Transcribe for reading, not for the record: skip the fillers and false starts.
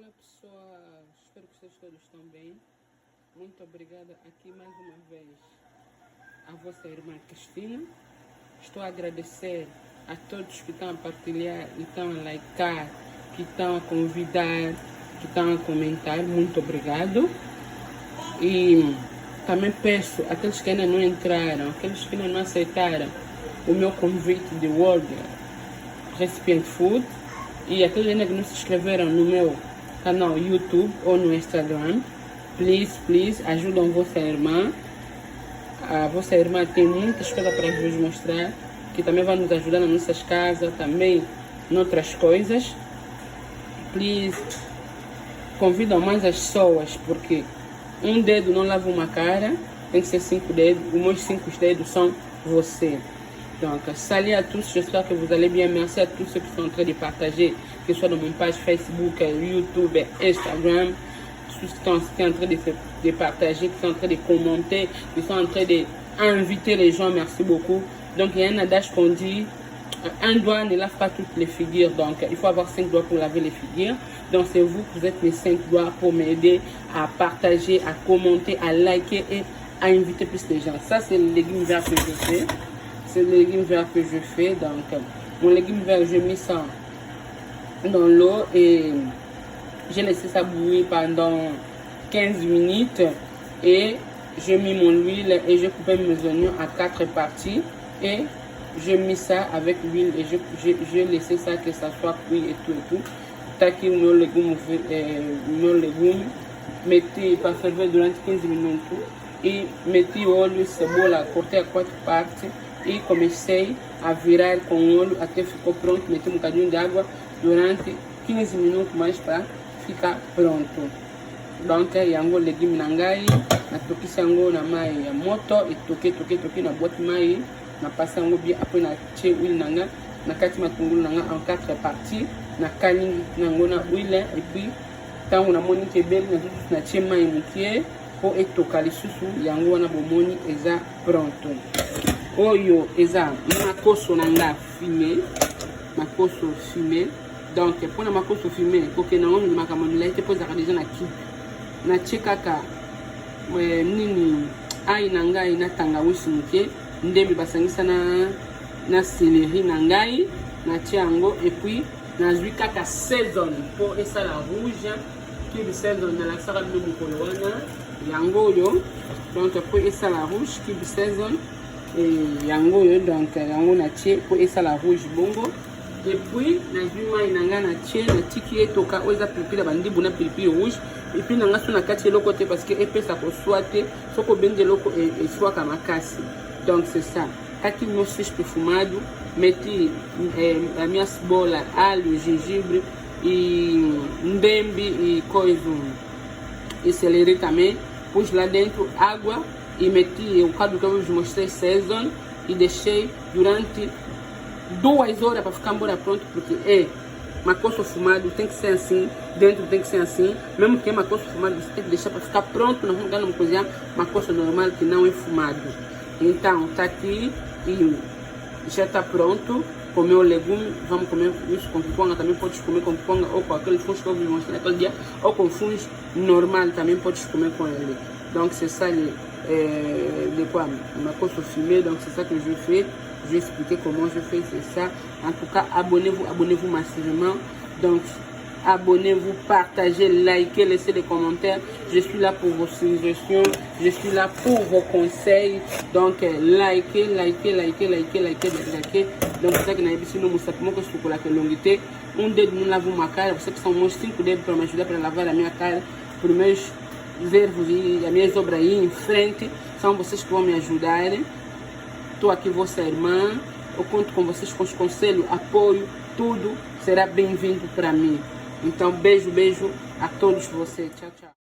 Olá pessoal, espero que vocês todos estão bem. Muito obrigada aqui mais uma vez a vossa irmã Cristina. Estou a agradecer a todos que estão a partilhar, que estão a likear, que estão a convidar, que estão a comentar. Muito obrigado. E também peço àqueles que ainda não entraram, aqueles que ainda não aceitaram o meu convite de World Recipient Food, e aqueles ainda que não se inscreveram no meu canal YouTube ou no Instagram, please, ajudam vossa irmã. A vossa irmã tem muitas coisas para vos mostrar, que também vai nos ajudar nas nossas casas, também em outras coisas. Please, convidam mais as pessoas, porque um dedo não lava uma cara, tem que ser 5 dedos, os meus 5 dedos são você. Donc, salut à tous, j'espère que vous allez bien. Merci à tous ceux qui sont en train de partager, que ce soit dans mon page Facebook, YouTube, Instagram, tous ceux qui sont en train de partager, qui sont en train de commenter, qui sont en train d'inviter les gens. Merci beaucoup. Donc, il y a un adage qu'on dit, un doigt ne lave pas toutes les figures. Donc, il faut avoir 5 doigts pour laver les figures. Donc, c'est vous qui êtes mes 5 doigts pour m'aider à partager, à commenter, à liker et à inviter plus de gens. Ça, c'est le légume vert que je fais. C'est le légume vert que je fais. Donc, mon légume vert, j'ai mis ça dans l'eau et j'ai laissé ça bouillir pendant 15 minutes. Et j'ai mis mon huile et j'ai coupé mes oignons à 4 parties. Et j'ai mis ça avec l'huile et j'ai laissé ça que ça soit cuit et tout. Taki mon légume, mettez pas ferver durant 15 minutes. E meti o óleo e cebola, cortei a 4 partes e comecei a virar com o óleo até ficou pronto. Meti um bocadinho de água durante 15 minutos mais para ficar pronto. Donc, yango legume nangai, na tokisi yango na mai ya moto, e toke na boîte mai, na passa yango bien, après na tie huile nanga, na kati matungulu nanga en 4 parties, na kalingi nango na huile, et puis tango na moni ke beli na tutu na tie mai mukie, po etoka lisusu yango wana bomoni eza pronto. Oyo eza makoso nanga fumé, makoso fumé. Donc pour na makoso fumé koke na ngongi makamoni laite po zaka déjà na kipe. Na chekaka nini ai nangai na tangawizi muke, ndembi basangisa na céleri nangai na tiango, et puis na zwi kaka saison po esa la rouge qui bi saison na la sara de mukolo wana yango yo. Donc po esa la rouge qui bi saison et yango yo, donc yango na tie po esa la rouge bongo. Et puis na zwi mai nanga na tie na tiki etoka oza pilipili bandibu na pilipili rouge, et puis nanga so na kati eloko te parce que epesa ko swate soko bende loko e swaka makasi. Donc c'est ça. Kaki meu fish perfumado, meti a minha cebola, alho, gengibre e ndembe e coisa e celery também. Pus lá dentro água e meti o caldo que eu vos mostrei, saison, e deixei durante 2 horas para ficar embora pronto, porque macosto fumado tem que ser assim, dentro tem que ser assim. Mesmo que é macosto fumado, você tem que deixar para ficar pronto, não vamos cozinhar macosto normal que não é fumado. Então tá aqui e já está pronto. Com meu legume, vamos comer isso com piponga. Também podes comer com piponga ou com aquele fungo que eu vos mostrei naquele dia, ou com fungo normal também podes comer com ele. Donc c'est ça ma course fumée. Donc c'est ça que je fais. Je vais expliquer comment je fais, c'est ça. En tout cas, abonnez-vous massivement. Donc abonnez-vous, partagez, likez, laissez des commentaires. Je suis là pour vos suggestions, je suis là pour vos conseils. Donc likez. Donc c'est ça que nous avons nous sapons que je la longité. Un dedo nous lavons ma cara. Você que são meus 5 dedos para me ajudar para lavar a minha cara. Para meus verbos e as minhas obras aí em frente, são vocês que vão me ajudar. Estou aqui, vossa irmã. Eu conto com vocês, com os conselhos, apoio, tudo será bem-vindo para mim. Então, beijo a todos vocês. Tchau.